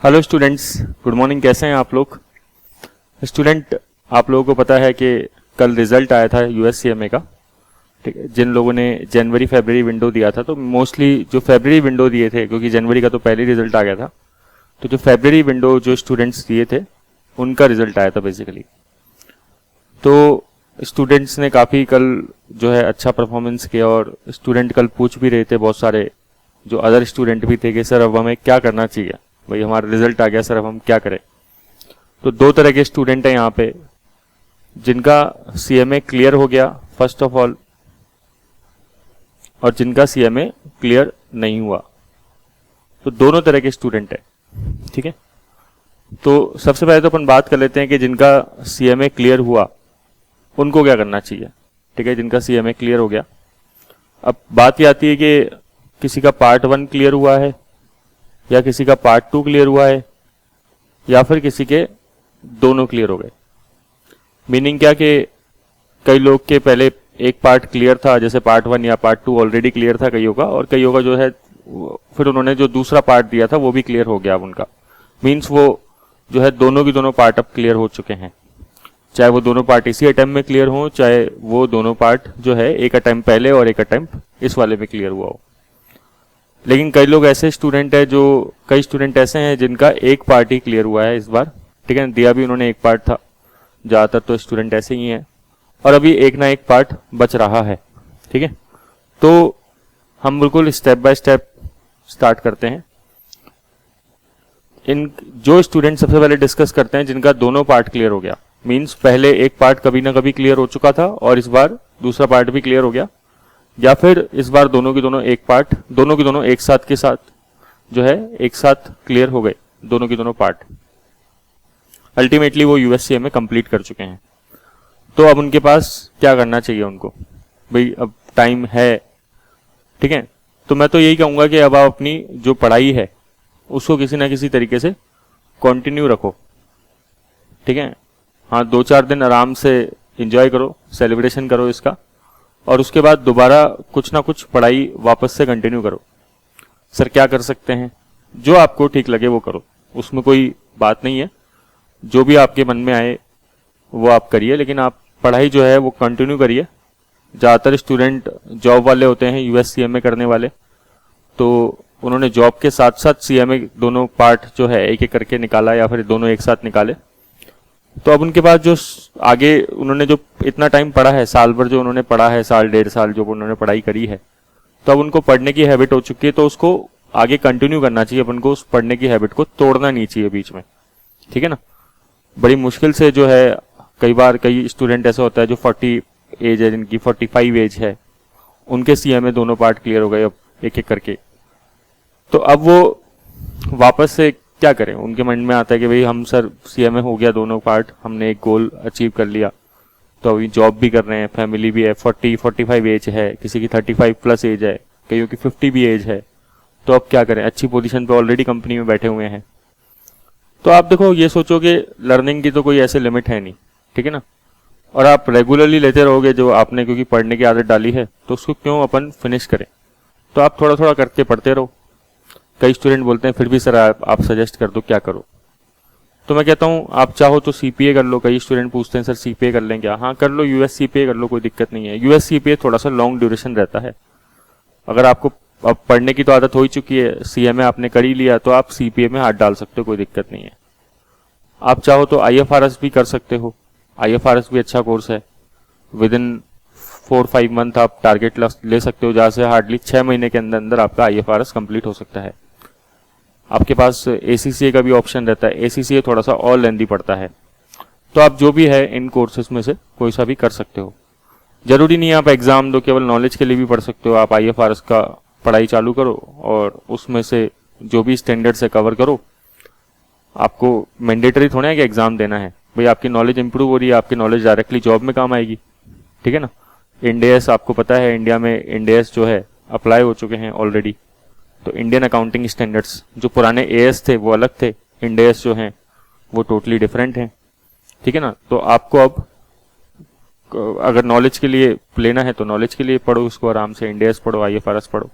Hello students, good morning. कैसे हैं आप लोग? स्टूडेंट, आप लोगों को पता है कि कल रिजल्ट आया था यूएससीएमए का। ठीक है, जिन लोगों ने जनवरी फरवरी विंडो दिया था, तो मोस्टली जो फरवरी विंडो दिए थे, क्योंकि जनवरी का तो पहले रिजल्ट आ गया था, तो जो फरवरी विंडो जो स्टूडेंट्स दिए थे उनका रिजल्ट आया था बेसिकली। तो स्टूडेंट्स ने काफ़ी कल जो है अच्छा परफॉर्मेंस किया, और स्टूडेंट कल पूछ भी रहे थे बहुत सारे जो अदर स्टूडेंट भी थे कि सर अब हमें क्या करना चाहिए, भाई हमारा रिजल्ट आ गया सर, अब हम क्या करें। तो दो तरह के स्टूडेंट हैं यहाँ पे, जिनका सीएमए क्लियर हो गया फर्स्ट ऑफ ऑल, और जिनका सीएमए क्लियर नहीं हुआ। तो दोनों तरह के स्टूडेंट हैं, ठीक है। तो सबसे पहले तो अपन बात कर लेते हैं कि जिनका सीएमए क्लियर हुआ उनको क्या करना चाहिए। ठीक है, जिनका सीएमए क्लियर हो गया, अब बात ये आती है कि किसी का पार्ट 1 क्लियर हुआ है, या किसी का पार्ट 2 क्लियर हुआ है, या फिर किसी के दोनों क्लियर हो गए। मीनिंग क्या कि कई लोग के पहले एक पार्ट क्लियर था, जैसे पार्ट 1 या पार्ट 2 ऑलरेडी क्लियर था कईयों का, और कईयों का जो है फिर उन्होंने जो दूसरा पार्ट दिया था वो भी क्लियर हो गया अब उनका। मीन्स वो जो है दोनों की दोनों पार्ट अब क्लियर हो चुके हैं, चाहे वो दोनों पार्ट इसी अटेम्प्ट में क्लियर हो, चाहे वो दोनों पार्ट जो है एक अटेम्प्ट पहले और एक अटेम्प्ट इस वाले में क्लियर हुआ हो। लेकिन कई लोग ऐसे स्टूडेंट है, जो कई स्टूडेंट ऐसे हैं जिनका एक पार्ट ही क्लियर हुआ है इस बार। ठीक है, दिया भी उन्होंने एक पार्ट था, ज़्यादातर तो स्टूडेंट ऐसे ही हैं, और अभी एक ना एक पार्ट बच रहा है। ठीक है, तो हम बिल्कुल स्टेप बाय स्टेप स्टार्ट करते हैं। इन जो स्टूडेंट सबसे पहले डिस्कस करते हैं जिनका दोनों पार्ट क्लियर हो गया, मीन्स पहले एक पार्ट कभी ना कभी क्लियर हो चुका था और इस बार दूसरा पार्ट भी क्लियर हो गया, या फिर इस बार दोनों की दोनों एक पार्ट, दोनों की दोनों एक साथ के साथ जो है एक साथ क्लियर हो गए, दोनों की दोनों पार्ट अल्टीमेटली वो यूएससीए में कंप्लीट कर चुके हैं। तो अब उनके पास क्या करना चाहिए उनको, भाई अब टाइम है। ठीक है, तो मैं तो यही कहूँगा कि अब आप अपनी जो पढ़ाई है उसको किसी ना किसी तरीके से कंटिन्यू रखो। ठीक है, हाँ 2-4 दिन आराम से एंजॉय करो, सेलिब्रेशन करो इसका, और उसके बाद दोबारा कुछ ना कुछ पढ़ाई वापस से कंटिन्यू करो। सर क्या कर सकते हैं, जो आपको ठीक लगे वो करो, उसमें कोई बात नहीं है, जो भी आपके मन में आए वो आप करिए, लेकिन आप पढ़ाई जो है वो कंटिन्यू करिए। ज़्यादातर स्टूडेंट जॉब वाले होते हैं, यूएससीएमए करने वाले, तो उन्होंने जॉब के साथ साथ सीएमए दोनों पार्ट जो है एक एक करके निकाला, या फिर दोनों एक साथ निकाले। तो अब उनके पास जो आगे उन्होंने जो इतना टाइम पढ़ा है, साल भर जो उन्होंने पढ़ा है, साल 1.5 साल जो उन्होंने पढ़ाई करी है, तो अब उनको पढ़ने की हैबिट हो चुकी है, तो उसको आगे कंटिन्यू करना चाहिए। अपन को उस पढ़ने की हैबिट को तोड़ना नहीं चाहिए बीच में। ठीक है ना, बड़ी मुश्किल से जो है कई बार कई स्टूडेंट ऐसा होता है जो 40 एज है, जिनकी 45 एज है, उनके सीएमए दोनों पार्ट क्लियर हो गए अब एक एक करके। तो अब वो वापस से क्या करें, उनके मन में आता है कि भाई हम सर सीएमए हो गया दोनों पार्ट, हमने एक गोल अचीव कर लिया, तो अभी जॉब भी कर रहे हैं, फैमिली भी है, 40-45 एज है, किसी की 35 प्लस एज है, कईयों की 50 भी एज है, तो अब क्या करें, अच्छी पोजीशन पे ऑलरेडी कंपनी में बैठे हुए हैं। तो आप देखो ये सोचो कि लर्निंग की तो कोई ऐसे लिमिट है नहीं। ठीक है ना, और आप रेगुलरली लेते रहोगे जो आपने क्योंकि पढ़ने की आदत डाली है, तो उसको क्यों अपन फिनिश करें। तो आप थोड़ा थोड़ा करके पढ़ते रहो। कई स्टूडेंट बोलते हैं फिर भी सर आप सजेस्ट कर दो क्या करो, तो मैं कहता हूँ आप चाहो तो सीपीए कर लो। कई स्टूडेंट पूछते हैं सर सीपीए कर लें क्या, हाँ कर लो, यूएस सीपीए कर लो, कोई दिक्कत नहीं है। यूएस सीपीए थोड़ा सा लॉन्ग ड्यूरेशन रहता है। अगर आपको अब पढ़ने की तो आदत हो ही चुकी है, सीएमए आपने कर ही लिया, तो आप सीपीए में हाथ डाल सकते हो, कोई दिक्कत नहीं है। आप चाहो तो आईएफआरएस भी कर सकते हो, आईएफआरएस भी अच्छा कोर्स है। विद इन 4-5 मंथ आप टारगेट ले सकते हो, जहाँ से हार्डली 6 महीने के अंदर अंदर आपका आईएफआरएस कंप्लीट हो सकता है। आपके पास एसीसीए का भी ऑप्शन रहता है, एसीसीए थोड़ा सा और लेंदी पड़ता है। तो आप जो भी है इन कोर्सेज में से कोई सा भी कर सकते हो, जरूरी नहीं है आप एग्जाम दो, केवल नॉलेज के लिए भी पढ़ सकते हो। आप आईएफआरएस का पढ़ाई चालू करो और उसमें से जो भी स्टैंडर्ड से कवर करो। आपको मैंडेटरी थोड़ा है कि एग्जाम देना है, भाई आपकी नॉलेज इंप्रूव हो रही है, आपकी नॉलेज डायरेक्टली जॉब में काम आएगी। ठीक है ना, इंडेस आपको पता है, इंडिया में इंडेस जो है अप्लाई हो चुके हैं ऑलरेडी। तो इंडियन अकाउंटिंग स्टैंडर्ड्स जो पुराने एएस थे वो अलग थे, इंडेस जो हैं वो टोटली डिफरेंट हैं। ठीक है ना, तो आपको अब अगर नॉलेज के लिए लेना है तो नॉलेज के लिए पढ़ो उसको आराम से, इंडेस पढ़ो, आईएफआरएस पढ़ो।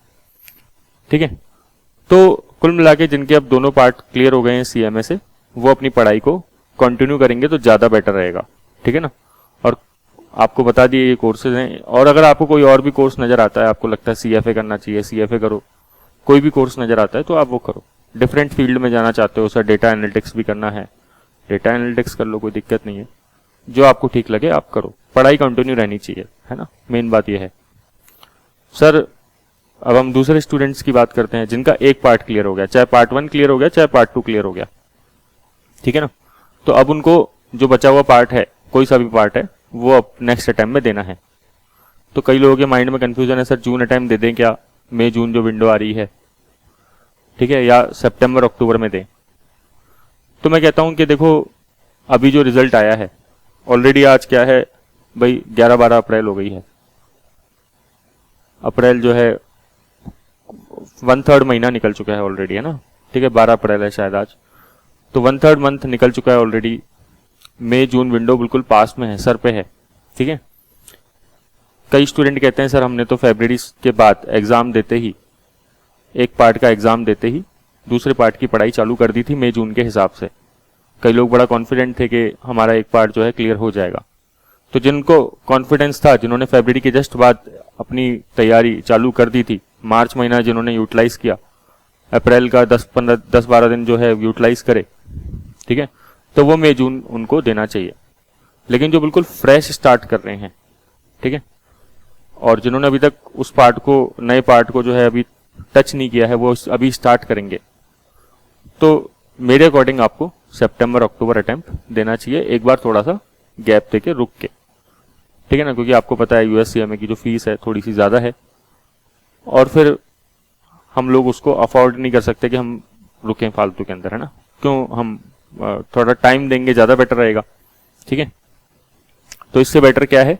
ठीक है, तो कुल मिला के जिनके अब दोनों पार्ट क्लियर हो गए हैं सीएमए से, वो अपनी पढ़ाई को कंटिन्यू करेंगे तो ज़्यादा बेटर रहेगा, ठीक है ना। और आपको बता दिए ये कोर्सेज हैं, और अगर आपको कोई और भी कोर्स नज़र आता है, आपको लगता है सीएफए करना चाहिए, सीएफए करो, कोई भी कोर्स नज़र आता है तो आप वो करो। डिफरेंट फील्ड में जाना चाहते हो सर, डेटा एनालिटिक्स भी करना है, डेटा एनालिटिक्स कर लो, कोई दिक्कत नहीं है, जो आपको ठीक लगे आप करो, पढ़ाई कंटिन्यू रहनी चाहिए, है ना, मेन बात यह है। सर अब हम दूसरे स्टूडेंट्स की बात करते हैं जिनका एक पार्ट क्लियर हो गया, चाहे पार्ट 1 क्लियर हो गया चाहे पार्ट 2 क्लियर हो गया, ठीक है ना। तो अब उनको जो बचा हुआ पार्ट है, कोई सा भी पार्ट है, वो अब नेक्स्ट अटेम्प्ट में देना है। तो कई लोगों के माइंड में कंफ्यूजन है, सर जून अटेम्प्ट दे दें क्या, मई जून जो विंडो आ रही है, ठीक है, या सितंबर अक्टूबर में दें। तो मैं कहता हूं कि देखो अभी जो रिजल्ट आया है, ऑलरेडी आज क्या है भाई, 11-12 अप्रैल हो गई है, अप्रैल जो है 1/3 महीना निकल चुका है ऑलरेडी, है ना, ठीक है, 12 अप्रैल है शायद आज, तो 1/3 मंथ निकल चुका है ऑलरेडी। मई जून विंडो बिल्कुल पास में है, सर पे है, ठीक है। कई स्टूडेंट कहते हैं सर हमने तो फरवरी के बाद एग्जाम देते ही, एक पार्ट का एग्जाम देते ही दूसरे पार्ट की पढ़ाई चालू कर दी थी मई जून के हिसाब से। कई लोग बड़ा कॉन्फिडेंट थे कि हमारा एक पार्ट जो है क्लियर हो जाएगा। तो जिनको कॉन्फिडेंस था, जिन्होंने फरवरी के जस्ट बाद अपनी तैयारी चालू कर दी थी, मार्च महीना जिन्होंने यूटिलाइज किया, अप्रैल का 10-12 दिन जो है यूटिलाइज करे, ठीक है, तो वो मई जून उनको देना चाहिए। लेकिन जो बिल्कुल फ्रेश स्टार्ट कर रहे हैं, ठीक है, और जिन्होंने अभी तक उस पार्ट को, नए पार्ट को जो है अभी टच नहीं किया है, वो अभी स्टार्ट करेंगे, तो मेरे अकॉर्डिंग आपको सितंबर अक्टूबर अटेम्प्ट देना चाहिए, एक बार थोड़ा सा गैप देके रुक के, ठीक है ना, क्योंकि आपको पता है यूएससीएमए की जो फीस है थोड़ी सी ज़्यादा है, और फिर हम लोग उसको अफोर्ड नहीं कर सकते कि हम रुकें फालतू के अंदर, है ना, क्यों, हम थोड़ा टाइम देंगे, ज़्यादा बेटर रहेगा, ठीक है। तो इससे बेटर क्या है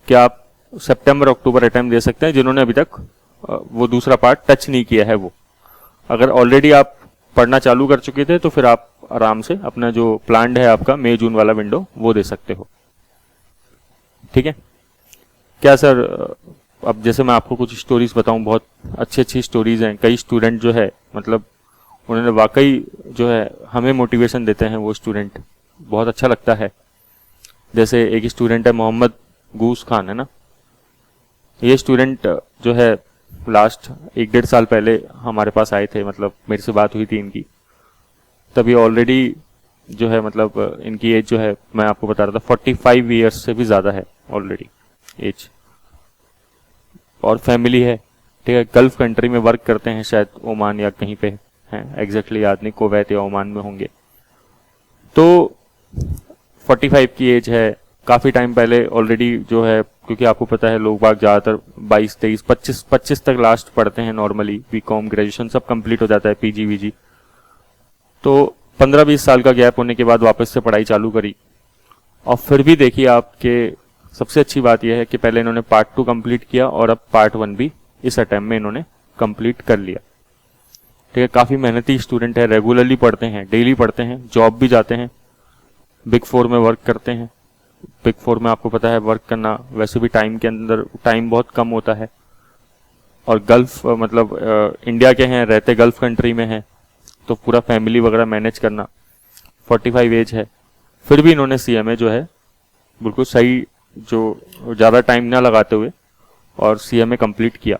कि आप सितंबर अक्टूबर अटेम्प्ट दे सकते हैं जिन्होंने अभी तक वो दूसरा पार्ट टच नहीं किया है। वो अगर ऑलरेडी आप पढ़ना चालू कर चुके थे तो फिर आप आराम से अपना जो प्लान्ड है आपका मई जून वाला विंडो वो दे सकते हो, ठीक है। क्या सर, अब जैसे मैं आपको कुछ स्टोरीज बताऊं, बहुत अच्छी स्टोरीज हैं, कई स्टूडेंट जो है मतलब उन्होंने वाकई जो है हमें मोटिवेशन देते हैं, वो स्टूडेंट बहुत अच्छा लगता है। जैसे एक स्टूडेंट है मोहम्मद गूस खान, है ना, ये स्टूडेंट जो है लास्ट 1-1.5 साल पहले हमारे पास आए थे, मतलब मेरे से बात हुई थी इनकी, तभी ऑलरेडी जो है मतलब इनकी एज जो है मैं आपको बता रहा था 45 ईयर्स से भी ज़्यादा है ऑलरेडी एज, और फैमिली है, ठीक है, गल्फ कंट्री में वर्क करते हैं, शायद ओमान या कहीं पे हैं, एग्जैक्टली याद नहीं, कुवैत या ओमान में होंगे। तो 45 की एज है, काफ़ी टाइम पहले ऑलरेडी जो है, क्योंकि आपको पता है लोग बाग ज़्यादातर 22, 23, 25 तक लास्ट पढ़ते हैं नॉर्मली, बीकॉम ग्रेजुएशन सब कंप्लीट हो जाता है, पीजी वीजी, तो 15-20 साल का गैप होने के बाद वापस से पढ़ाई चालू करी। और फिर भी देखिए आपके सबसे अच्छी बात यह है कि पहले इन्होंने पार्ट 2 कंप्लीट किया और अब पार्ट 1 भी इस अटेम्प्ट में इन्होंने कंप्लीट कर लिया, ठीक है। काफ़ी मेहनती स्टूडेंट है, रेगुलरली पढ़ते हैं, डेली पढ़ते हैं, जॉब भी जाते हैं, बिग 4 में वर्क करते हैं। बिग 4 में आपको पता है वर्क करना वैसे भी टाइम के अंदर टाइम बहुत कम होता है, और गल्फ मतलब इंडिया के हैं, रहते गल्फ कंट्री में हैं, तो पूरा फैमिली वगैरह मैनेज करना, 45 एज है, फिर भी इन्होंने सीएमए जो है बिल्कुल सही, जो ज़्यादा टाइम ना लगाते हुए और सीएमए कंप्लीट किया।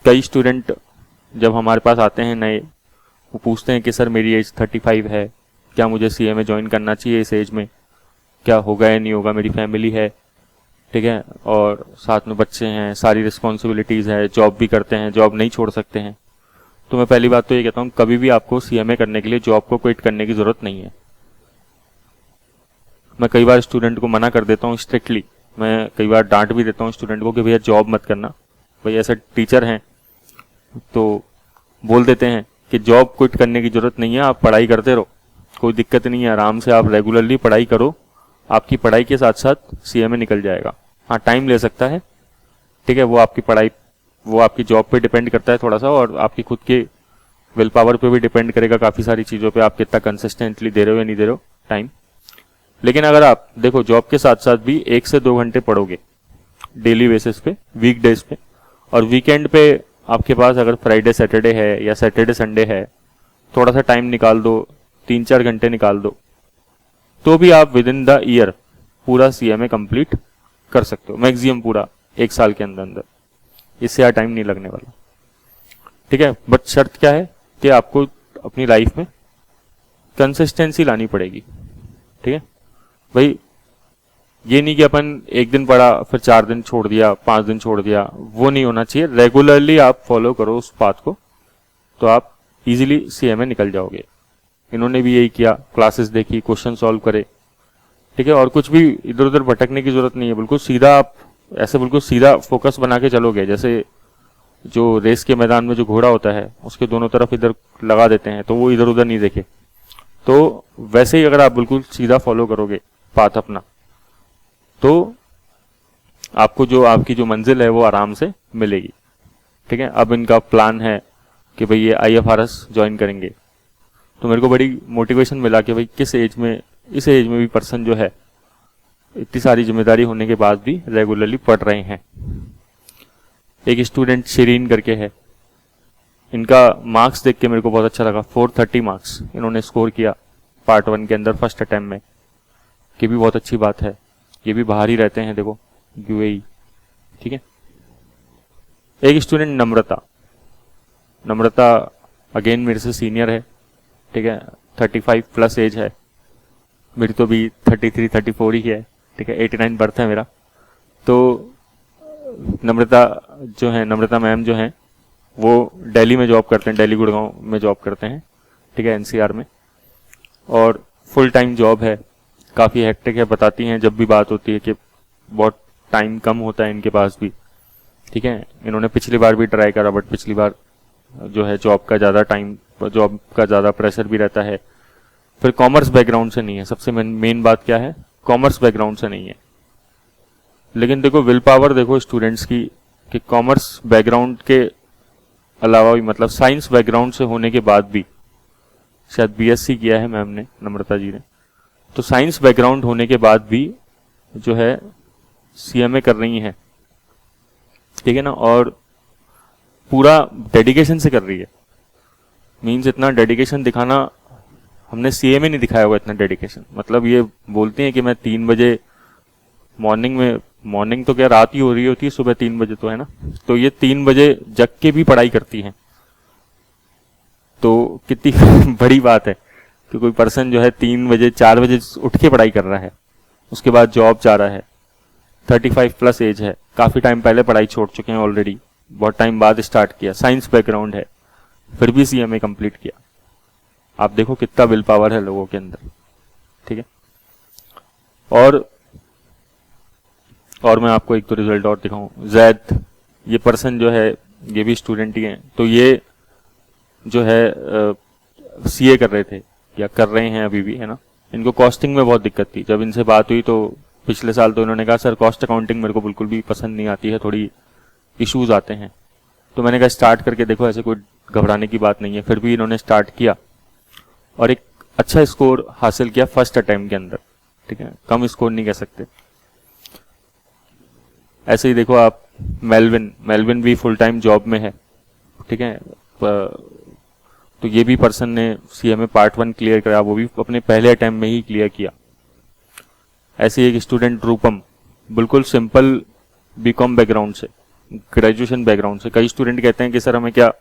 कई स्टूडेंट जब हमारे पास आते हैं नए, वो पूछते हैं कि सर मेरी एज 35 है, क्या मुझे सीएमए ज्वाइन करना चाहिए इस एज में, क्या होगा या नहीं होगा, मेरी फैमिली है, ठीक है, और साथ में बच्चे हैं, सारी रिस्पॉन्सिबिलिटीज़ है, जॉब भी करते हैं, जॉब नहीं छोड़ सकते हैं। तो मैं पहली बात तो ये कहता हूँ, कभी भी आपको सीएमए करने के लिए जॉब को क्विट करने की ज़रूरत नहीं है। मैं कई बार स्टूडेंट को मना कर देता हूँ स्ट्रिक्टली, मैं कई बार डांट भी देता हूँ स्टूडेंट को कि भैया जॉब मत करना, भाई ऐसे टीचर हैं तो बोल देते हैं कि जॉब क्विट करने की ज़रूरत नहीं है, आप पढ़ाई करते रहो, कोई दिक्कत नहीं है, आराम से आप रेगुलरली पढ़ाई करो, आपकी पढ़ाई के साथ साथ सीएमए निकल जाएगा। हाँ टाइम ले सकता है, ठीक है, वो आपकी पढ़ाई, वो आपकी जॉब पे डिपेंड करता है थोड़ा सा, और आपकी खुद के विल पावर पे भी डिपेंड करेगा, काफ़ी सारी चीज़ों पे आप कितना कंसिस्टेंटली दे रहे हो या नहीं दे रहे हो टाइम। लेकिन अगर आप देखो जॉब के साथ साथ भी 1 से 2 घंटे पढ़ोगे डेली बेसिस पे, वीक डेज पे, और वीकेंड पे आपके पास अगर फ्राइडे सैटरडे है या सैटरडे संडे है, थोड़ा सा टाइम निकाल दो, 3-4 घंटे निकाल दो, तो भी आप विद इन द ईयर पूरा CMA कंप्लीट कर सकते हो, मैक्सिमम पूरा 1 साल के अंदर अंदर, इससे ज़्यादा टाइम नहीं लगने वाला। ठीक है, बट शर्त क्या है कि आपको अपनी लाइफ में कंसिस्टेंसी लानी पड़ेगी। ठीक है भाई, ये नहीं कि अपन एक दिन पढ़ा फिर 4 दिन छोड़ दिया, 5 दिन छोड़ दिया, वो नहीं होना चाहिए। रेगुलरली आप फॉलो करो उस पाथ को, तो आप इजीली CMA निकल जाओगे। इन्होंने भी यही किया, क्लासेस देखी, क्वेश्चन सॉल्व करे। ठीक है, और कुछ भी इधर उधर भटकने की जरूरत नहीं है, बिल्कुल सीधा आप ऐसे बिल्कुल सीधा फोकस बना के चलोगे, जैसे जो रेस के मैदान में जो घोड़ा होता है उसके दोनों तरफ इधर लगा देते हैं तो वो इधर उधर नहीं देखे, तो वैसे ही अगर आप बिल्कुल सीधा फॉलो करोगे पाथ अपना, तो आपको जो आपकी जो मंजिल है वो आराम से मिलेगी। ठीक है, अब इनका प्लान है कि भाई ये IFRS ज्वाइन करेंगे, तो मेरे को बड़ी मोटिवेशन मिला कि भाई किस एज में, इस एज में भी पर्सन जो है इतनी सारी जिम्मेदारी होने के बाद भी रेगुलरली पढ़ रहे हैं। एक स्टूडेंट शिरीन करके है, इनका मार्क्स देख के मेरे को बहुत अच्छा लगा। 430 मार्क्स इन्होंने स्कोर किया पार्ट 1 के अंदर फर्स्ट अटेम्प्ट में, कि भी बहुत अच्छी बात है। ये भी बाहर ही रहते हैं, देखो UAE। ठीक है, एक स्टूडेंट नम्रता अगेन मेरे से सीनियर है। ठीक है, 35 प्लस एज है, मेरी तो भी 33-34 ही है। ठीक है, 89 बर्थ है मेरा। तो नम्रता मैम जो हैं वो दिल्ली में जॉब करते हैं, दिल्ली गुड़गांव में जॉब करते हैं। ठीक है, NCR में, और फुल टाइम जॉब है, काफ़ी हेक्टिक है। बताती हैं जब भी बात होती है कि बहुत टाइम कम होता है इनके पास भी। ठीक है, इन्होंने पिछली बार भी ट्राई करा, बट पिछली बार जो है जॉब का ज़्यादा प्रेशर भी रहता है। फिर कॉमर्स बैकग्राउंड से नहीं है, सबसे मेन बात क्या है, कॉमर्स बैकग्राउंड से नहीं है। लेकिन देखो विल पावर देखो स्टूडेंट्स की, कि कॉमर्स बैकग्राउंड के अलावा भी, मतलब साइंस बैकग्राउंड से होने के बाद भी, शायद BSc किया है मैम ने, नम्रता जी ने, तो साइंस बैकग्राउंड होने के बाद भी जो है CMA कर रही हैं। ठीक है ना, और पूरा डेडिकेशन से कर रही है। मीन्स इतना डेडिकेशन दिखाना, हमने CMA नहीं दिखाया हुआ इतना डेडिकेशन। मतलब ये बोलती हैं कि मैं 3 बजे मॉर्निंग तो क्या रात ही हो रही होती है, सुबह 3 बजे तो है ना, तो ये 3 बजे जग के भी पढ़ाई करती हैं। तो कितनी बड़ी बात है कि कोई पर्सन जो है 3 बजे 4 बजे उठ के पढ़ाई कर रहा है, उसके बाद जॉब जा रहा है, 35 प्लस एज है, काफ़ी टाइम पहले पढ़ाई छोड़ चुके हैं ऑलरेडी, बहुत टाइम बाद स्टार्ट किया, साइंस बैकग्राउंड है, फिर भी CMA कंप्लीट किया। आप देखो कितना विल पावर है लोगों के अंदर। ठीक है, और मैं आपको एक तो रिजल्ट और दिखाऊं। जैद, ये पर्सन जो है ये भी स्टूडेंट ही हैं, तो ये जो है CA कर रहे थे या कर रहे हैं अभी भी, है ना। इनको कॉस्टिंग में बहुत दिक्कत थी। जब इनसे बात हुई तो पिछले साल तो इन्होंने कहा सर कॉस्ट अकाउंटिंग मेरे को बिल्कुल भी पसंद नहीं आती है, थोड़ी इश्यूज आते हैं। तो मैंने कहा स्टार्ट करके देखो, ऐसे कोई घबराने की बात नहीं है। फिर भी इन्होंने स्टार्ट किया और एक अच्छा स्कोर हासिल किया फर्स्ट अटेम्प्ट के अंदर। ठीक है, कम स्कोर नहीं कह सकते। ऐसे ही देखो आप मेलविन भी फुल टाइम जॉब में है। ठीक है, तो ये भी पर्सन ने CMA पार्ट 1 क्लियर करा, वो भी अपने पहले अटेम्प्ट में ही क्लियर किया। ऐसे ही एक स्टूडेंट रूपम, बिल्कुल सिंपल BCom बैकग्राउंड से, ग्रेजुएशन बैकग्राउंड से। कई स्टूडेंट कहते हैं कि सर हमें क्या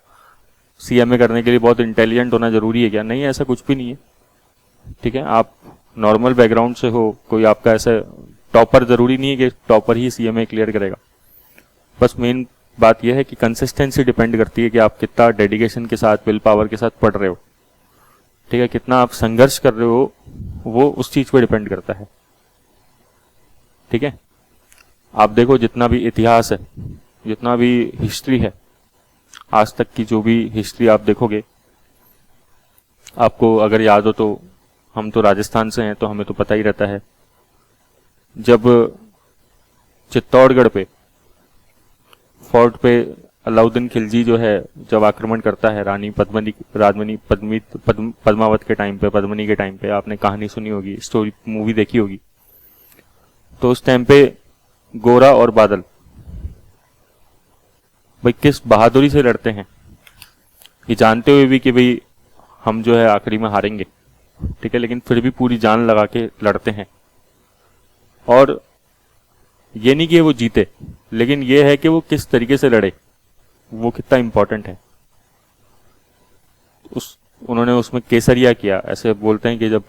CMA करने के लिए बहुत इंटेलिजेंट होना जरूरी है क्या? नहीं, ऐसा कुछ भी नहीं है। ठीक है, आप नॉर्मल बैकग्राउंड से हो, कोई आपका ऐसा टॉपर जरूरी नहीं है कि टॉपर ही CMA क्लियर करेगा। बस मेन बात यह है कि कंसिस्टेंसी डिपेंड करती है कि आप कितना डेडिकेशन के साथ, विल पावर के साथ पढ़ रहे हो। ठीक है, कितना आप संघर्ष कर रहे हो, वो उस चीज पे डिपेंड करता है। ठीक है, आप देखो जितना भी इतिहास है, जितना भी हिस्ट्री है, आज तक की जो भी हिस्ट्री आप देखोगे, आपको अगर याद हो तो, हम तो राजस्थान से हैं तो हमें तो पता ही रहता है, जब चित्तौड़गढ़ पे फोर्ट पे अलाउद्दीन खिलजी जो है जब आक्रमण करता है रानी पद्मावत के टाइम पे, पद्मिनी के टाइम पे, आपने कहानी सुनी होगी, स्टोरी मूवी देखी होगी। तो उस टाइम पे गोरा और बादल भाई किस बहादुरी से लड़ते हैं, ये जानते हुए भी कि भाई हम जो है आखिरी में हारेंगे, ठीक है, लेकिन फिर भी पूरी जान लगा के लड़ते हैं। और ये नहीं कि वो जीते, लेकिन ये है कि वो किस तरीके से लड़े, वो कितना इंपॉर्टेंट है। उन्होंने उसमें केसरिया किया। ऐसे बोलते हैं कि जब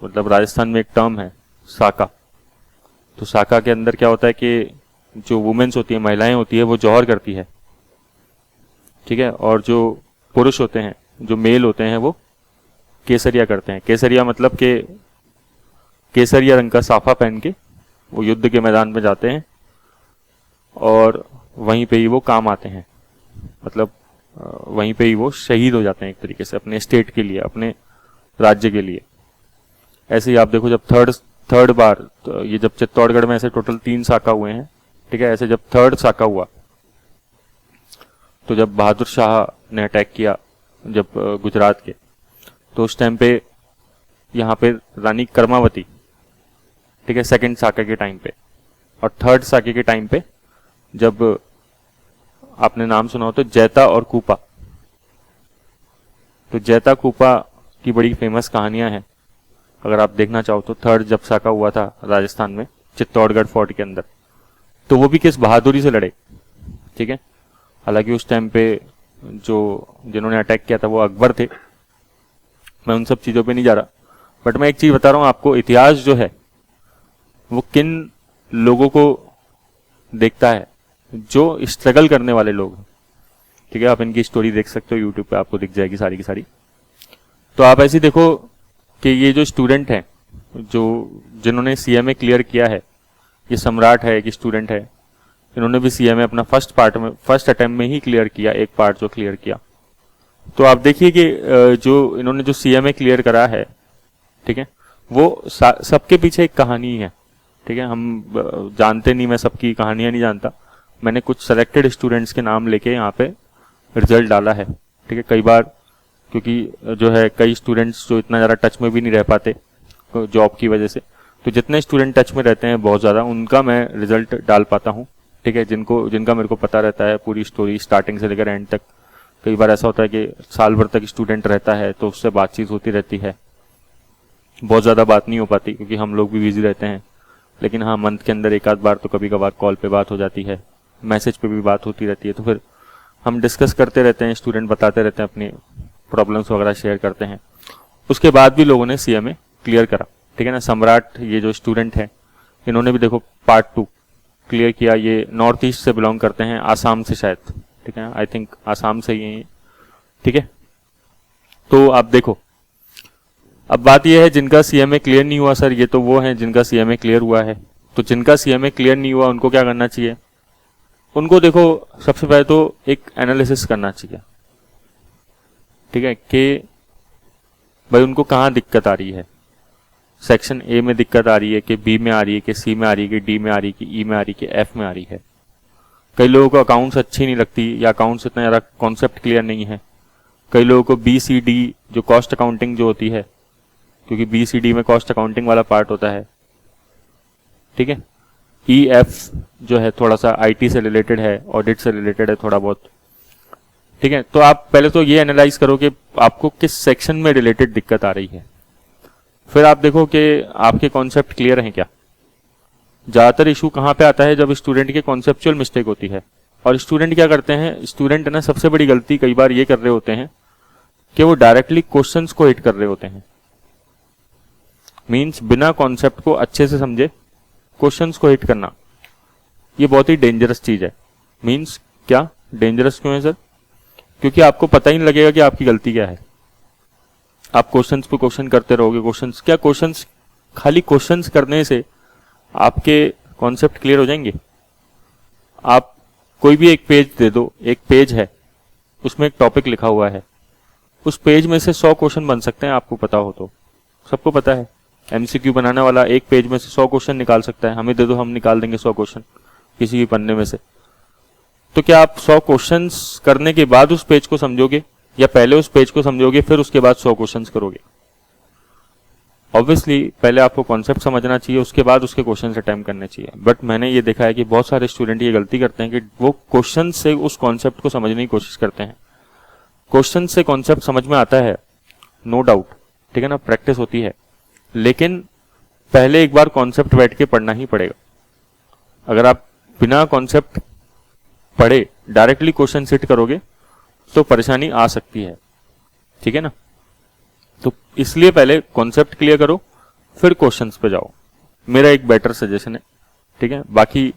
मतलब राजस्थान में एक टर्म है साका, तो साका के अंदर क्या होता है कि जो वुमेन्स होती है, महिलाएं होती है, वो जौहर करती है, ठीक है, और जो पुरुष होते हैं, जो मेल होते हैं, वो केसरिया करते हैं। केसरिया मतलब कि केसरिया रंग का साफा पहन के वो युद्ध के मैदान में जाते हैं और वहीं पे ही वो काम आते हैं, मतलब वहीं पे ही वो शहीद हो जाते हैं एक तरीके से, अपने स्टेट के लिए, अपने राज्य के लिए। ऐसे ही आप देखो, जब थर्ड बार तो ये जब चित्तौड़गढ़ में ऐसे टोटल 3 साका हुए हैं, ठीक है, ऐसे जब थर्ड साका हुआ, तो जब बहादुर शाह ने अटैक किया जब गुजरात के, तो उस टाइम पे यहाँ पे रानी कर्मावती, ठीक है, सेकंड साके के टाइम पे, और थर्ड साके के टाइम पे जब आपने नाम सुना हो तो जैता और कूपा, तो जैता कूपा की बड़ी फेमस कहानियां हैं, अगर आप देखना चाहो तो। थर्ड जब साका हुआ था राजस्थान में चित्तौड़गढ़ फोर्ट के अंदर, तो वो भी किस बहादुरी से लड़े, ठीक है। हालांकि उस टाइम पे जो जिन्होंने अटैक किया था वो अकबर थे, मैं उन सब चीजों पे नहीं जा रहा, बट मैं एक चीज बता रहा हूं आपको, इतिहास जो है वो किन लोगों को देखता है, जो स्ट्रगल करने वाले लोग हैं, ठीक है। आप इनकी स्टोरी देख सकते हो यूट्यूब पे, आपको दिख जाएगी सारी की सारी। तो आप ऐसे देखो कि ये जो स्टूडेंट हैं, जो जिन्होंने सीएमए क्लियर किया है, ये सम्राट है, एक स्टूडेंट है, इन्होंने भी सीएमए अपना फर्स्ट अटेम्प्ट में ही क्लियर किया, एक पार्ट जो क्लियर किया। तो आप देखिए कि जो इन्होंने जो सीएमए क्लियर करा है, ठीक है, वो सबके पीछे एक कहानी है, ठीक है। हम जानते नहीं, मैं सबकी कहानियां नहीं जानता, मैंने कुछ सेलेक्टेड स्टूडेंट्स के नाम लेके यहाँ पे रिजल्ट डाला है, ठीक है। कई बार क्योंकि जो है कई स्टूडेंट्स जो इतना ज़्यादा टच में भी नहीं रह पाते जॉब की वजह से, तो जितने स्टूडेंट टच में रहते हैं बहुत ज़्यादा, उनका मैं रिजल्ट डाल पाता हूँ, ठीक है, जिनका मेरे को पता रहता है पूरी स्टोरी स्टार्टिंग से लेकर एंड तक। कई बार ऐसा होता है कि साल भर तक स्टूडेंट रहता है तो उससे बातचीत होती रहती है, बहुत ज़्यादा बात नहीं हो पाती क्योंकि हम लोग भी बिजी रहते हैं, लेकिन हाँ मंथ के अंदर एक आध बार तो कभी कभार कॉल पे बात हो जाती है, मैसेज पे भी बात होती रहती है। तो फिर हम डिस्कस करते रहते हैं, स्टूडेंट बताते रहते हैं, अपनी प्रॉब्लम्स वगैरह शेयर करते हैं। उसके बाद भी लोगों ने सीएमए क्लियर करा, ठीक है ना। सम्राट ये जो स्टूडेंट है, इन्होंने भी देखो पार्ट 2 क्लियर किया। ये नॉर्थ ईस्ट से बिलोंग करते हैं, आसाम से शायद, ठीक है, आई थिंक आसाम से ही है, ठीक है। तो आप देखो, अब बात यह है जिनका सीएमए क्लियर नहीं हुआ, सर ये तो वो हैं जिनका सीएमए क्लियर हुआ है। तो जिनका सीएमए क्लियर नहीं हुआ उनको क्या करना चाहिए? उनको देखो सबसे पहले तो एक एनालिसिस करना चाहिए, ठीक है, कि भाई उनको कहाँ दिक्कत आ रही है। सेक्शन ए में दिक्कत आ रही है कि बी में आ रही है कि सी में आ रही है कि डी में आ रही है कि ई में आ रही है कि एफ में आ रही है। कई लोगों को अकाउंट्स अच्छी नहीं लगती या अकाउंट्स इतना ज़्यादा कॉन्सेप्ट क्लियर नहीं है। कई लोगों को बी सी डी जो कॉस्ट अकाउंटिंग जो होती है, क्योंकि बी सी डी में कॉस्ट अकाउंटिंग वाला पार्ट होता है, ठीक है। ई एफ जो है थोड़ा सा आईटी से रिलेटेड है, ऑडिट से रिलेटेड है थोड़ा बहुत, ठीक है। तो आप पहले तो ये एनालाइज करो कि आपको किस सेक्शन में रिलेटेड दिक्कत आ रही है। फिर आप देखो कि आपके कॉन्सेप्ट क्लियर हैं क्या। ज़्यादातर इशू कहाँ पे आता है? जब स्टूडेंट के कॉन्सेप्चुअल मिस्टेक होती है। और स्टूडेंट क्या करते हैं, स्टूडेंट ना सबसे बड़ी गलती कई बार ये कर रहे होते हैं कि वो डायरेक्टली क्वेश्चंस को हिट कर रहे होते हैं। मीन्स बिना कॉन्सेप्ट को अच्छे से समझे क्वेश्चंस को हिट करना, ये बहुत ही डेंजरस चीज है। मीन्स क्या डेंजरस क्यों है सर? क्योंकि आपको पता ही नहीं लगेगा कि आपकी गलती क्या है। आप क्वेश्चंस पे क्वेश्चन करते रहोगे। क्वेश्चंस खाली क्वेश्चंस करने से आपके कॉन्सेप्ट क्लियर हो जाएंगे? आप कोई भी एक पेज दे दो, एक पेज है उसमें एक टॉपिक लिखा हुआ है, उस पेज में से 100 क्वेश्चन बन सकते हैं, आपको पता हो तो। सबको पता है एमसीक्यू बनाने वाला एक पेज में से 100 क्वेश्चन निकाल सकता है। हमें दे दो, हम निकाल देंगे 100 क्वेश्चन किसी भी पन्ने में से। तो क्या आप 100 क्वेश्चंस करने के बाद उस पेज को समझोगे, या पहले उस पेज को समझोगे फिर उसके बाद 100 क्वेश्चंस करोगे? ऑब्वियसली पहले आपको कॉन्सेप्ट समझना चाहिए, उसके बाद उसके क्वेश्चन अटेम्प्ट करने चाहिए। बट मैंने ये देखा है कि बहुत सारे स्टूडेंट ये गलती करते हैं कि वो क्वेश्चन से उस कॉन्सेप्ट को समझने की कोशिश करते हैं। क्वेश्चन से कॉन्सेप्ट समझ में आता है, नो डाउट, ठीक है ना, प्रैक्टिस होती है, लेकिन पहले एक बार कॉन्सेप्ट बैठ के पढ़ना ही पड़ेगा। अगर आप बिना कॉन्सेप्ट पढ़े डायरेक्टली क्वेश्चन सेट करोगे तो परेशानी आ सकती है, ठीक है ना। तो इसलिए पहले कॉन्सेप्ट क्लियर करो, फिर क्वेश्चंस पे जाओ, मेरा एक बेटर सजेशन है, ठीक है। बाकी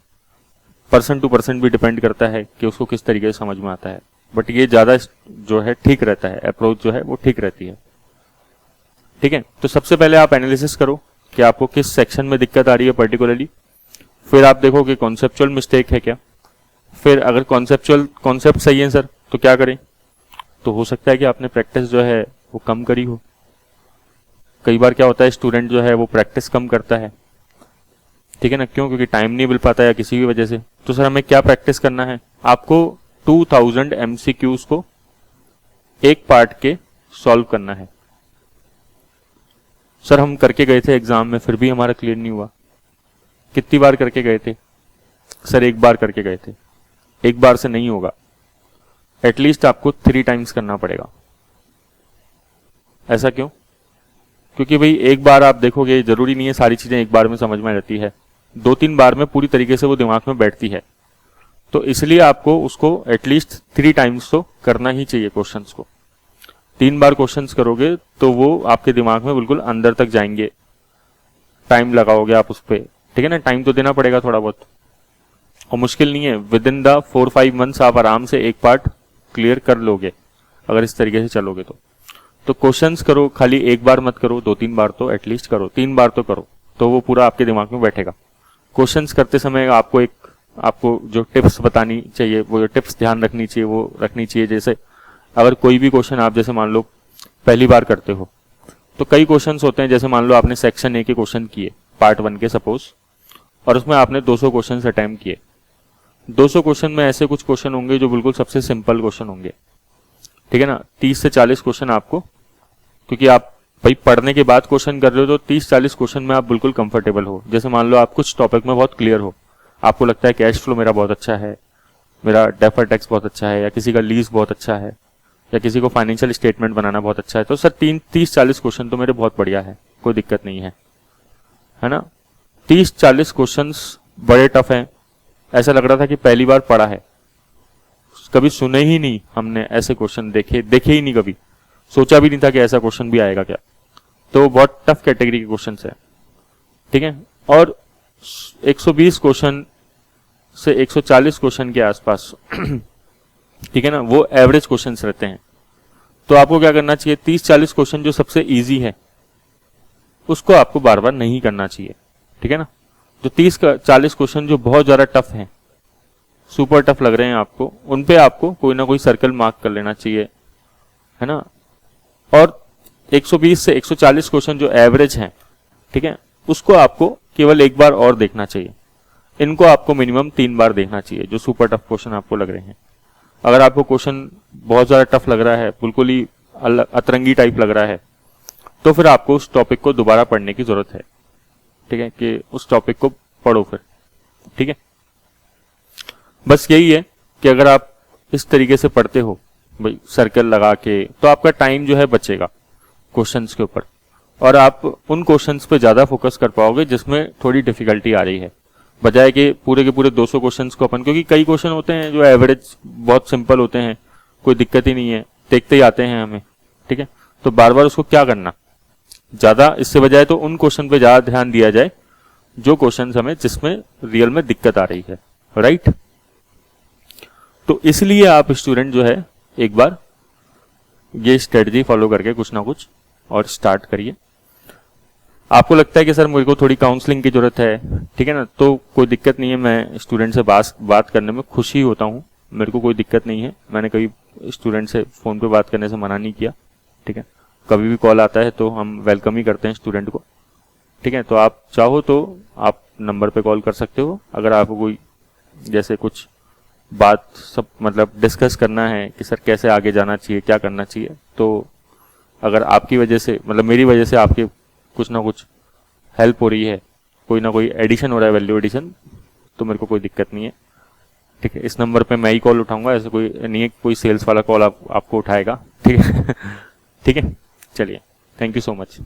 पर्सन टू पर्सन भी डिपेंड करता है कि उसको किस तरीके से समझ में आता है, बट ये ज्यादा जो है ठीक रहता है, अप्रोच जो है वो ठीक रहती है, ठीक है। तो सबसे पहले आप एनालिसिस करो कि आपको किस सेक्शन में दिक्कत आ रही है पर्टिकुलरली, फिर आप देखो कि कॉन्सेप्चुअल मिस्टेक है क्या, फिर अगर कॉन्सेप्ट सही है सर तो क्या करें। तो हो सकता है कि आपने प्रैक्टिस जो है वो कम करी हो। कई बार क्या होता है, स्टूडेंट जो है वो प्रैक्टिस कम करता है, ठीक है ना, क्यों, क्योंकि टाइम नहीं मिल पाता या किसी भी वजह से। तो सर हमें क्या प्रैक्टिस करना है, आपको 2000 MCQs को एक पार्ट के सॉल्व करना है। सर हम करके गए थे एग्जाम में, फिर भी हमारा क्लियर नहीं हुआ। कितनी बार करके गए थे, सर एक बार करके गए थे। एक बार से नहीं होगा, एटलीस्ट आपको 3 टाइम्स करना पड़ेगा। ऐसा क्यों, क्योंकि भाई एक बार आप देखोगे, जरूरी नहीं है सारी चीजें एक बार में समझ में रहती है, 2-3 बार में पूरी तरीके से वो दिमाग में बैठती है। तो इसलिए आपको उसको एटलीस्ट 3 टाइम्स तो करना ही चाहिए क्वेश्चंस को। 3 बार क्वेश्चंस करोगे तो वो आपके दिमाग में बिल्कुल अंदर तक जाएंगे। टाइम लगाओगे आप उस पर, ठीक है ना, टाइम तो देना पड़ेगा थोड़ा बहुत, और मुश्किल नहीं है। विद इन द 4-5 मंथ्स आप आराम से एक पार्ट क्लियर कर लोगे अगर इस तरीके से चलोगे तो क्वेश्चंस करो, खाली एक बार मत करो, 2-3 बार तो एटलीस्ट करो, 3 बार तो करो, तो वो पूरा आपके दिमाग में बैठेगा। क्वेश्चंस करते समय आपको जो टिप्स बतानी चाहिए, वो जो टिप्स ध्यान रखनी चाहिए वो रखनी चाहिए। जैसे अगर कोई भी क्वेश्चन आप जैसे मान लो पहली बार करते हो, तो कई क्वेश्चंस होते हैं, जैसे मान लो आपने सेक्शन ए के क्वेश्चन किए पार्ट 1 के सपोज, और उसमें आपने 200 क्वेश्चन अटेम्प्ट किए। 200 क्वेश्चन में ऐसे कुछ क्वेश्चन होंगे जो बिल्कुल सबसे सिंपल क्वेश्चन होंगे, ठीक है ना। 30 से 40 क्वेश्चन आपको, क्योंकि आप भाई पढ़ने के बाद क्वेश्चन कर रहे हो, तो 30-40 क्वेश्चन में आप बिल्कुल कंफर्टेबल हो। जैसे मान लो आप कुछ टॉपिक में बहुत क्लियर हो, आपको लगता है कैश फ्लो मेरा बहुत अच्छा है, मेरा डेफर टैक्स बहुत अच्छा है, या किसी का लीज बहुत अच्छा है, या किसी को फाइनेंशियल स्टेटमेंट बनाना बहुत अच्छा है, तो सर 30-40 क्वेश्चन तो मेरे बहुत बढ़िया है, कोई दिक्कत नहीं है ना। 30-40 क्वेश्चन बड़े टफ हैं, ऐसा लग रहा था कि पहली बार पढ़ा है, कभी सुने ही नहीं हमने ऐसे क्वेश्चन, देखे ही नहीं, कभी सोचा भी नहीं था कि ऐसा क्वेश्चन भी आएगा क्या। तो बहुत टफ कैटेगरी के क्वेश्चन है, ठीक है। और 120 क्वेश्चन से 140 क्वेश्चन के आसपास ठीक है ना, वो एवरेज क्वेश्चंस रहते हैं। तो आपको क्या करना चाहिए, 30-40 क्वेश्चन जो सबसे इजी है उसको आपको बार बार नहीं करना चाहिए, ठीक है ना। जो 30-40 क्वेश्चन जो बहुत ज्यादा टफ हैं, सुपर टफ लग रहे हैं आपको, उन पे आपको कोई ना कोई सर्कल मार्क कर लेना चाहिए, है ना। और 120 से 140 क्वेश्चन जो एवरेज हैं, ठीक है, उसको आपको केवल एक बार और देखना चाहिए। इनको आपको मिनिमम 3 बार देखना चाहिए, जो सुपर टफ क्वेश्चन आपको लग रहे हैं। अगर आपको क्वेश्चन बहुत ज्यादा टफ लग रहा है, बिल्कुल ही अतरंगी टाइप लग रहा है, तो फिर आपको उस टॉपिक को दोबारा पढ़ने की जरूरत है, ठीक है, कि उस टॉपिक को पढ़ो फिर, ठीक है। बस यही है कि अगर आप इस तरीके से पढ़ते हो भाई सर्कल लगा के, तो आपका टाइम जो है बचेगा क्वेश्चंस के ऊपर, और आप उन क्वेश्चंस पे ज्यादा फोकस कर पाओगे जिसमें थोड़ी डिफिकल्टी आ रही है, बजाय कि पूरे के पूरे 200 क्वेश्चंस को अपन, क्योंकि कई क्वेश्चन होते हैं जो एवरेज बहुत सिंपल होते हैं, कोई दिक्कत ही नहीं है, देखते ही आते हैं हमें, ठीक है। तो बार बार उसको क्या करना ज्यादा, इससे बजाय तो उन क्वेश्चन पे ज्यादा ध्यान दिया जाए जो क्वेश्चन हमें जिसमें रियल में दिक्कत आ रही है, राइट। तो इसलिए आप स्टूडेंट जो है एक बार ये स्ट्रेटजी फॉलो करके कुछ ना कुछ और स्टार्ट करिए। आपको लगता है कि सर मुझे को थोड़ी काउंसलिंग की जरूरत है, ठीक है ना, तो कोई दिक्कत नहीं है, मैं स्टूडेंट से बात करने में खुशी होता हूँ, मेरे को कोई दिक्कत नहीं है। मैंने कभी स्टूडेंट से फोन पे बात करने से मना नहीं किया, ठीक है। कभी भी कॉल आता है तो हम वेलकम ही करते हैं स्टूडेंट को, ठीक है। तो आप चाहो तो आप नंबर पे कॉल कर सकते हो, अगर आपको कोई जैसे कुछ बात सब मतलब डिस्कस करना है कि सर कैसे आगे जाना चाहिए, क्या करना चाहिए। तो अगर आपकी वजह से मतलब मेरी वजह से आपके कुछ ना कुछ हेल्प हो रही है, कोई ना कोई एडिशन हो रहा है, वैल्यू एडिशन, तो मेरे को कोई दिक्कत नहीं है। ठीक है, इस नंबर पे मैं ही कॉल उठाऊंगा, ऐसे कोई नहीं है कोई सेल्स वाला कॉल आपको उठाएगा। ठीक है ठीक है, चलिए, थैंक यू सो मच।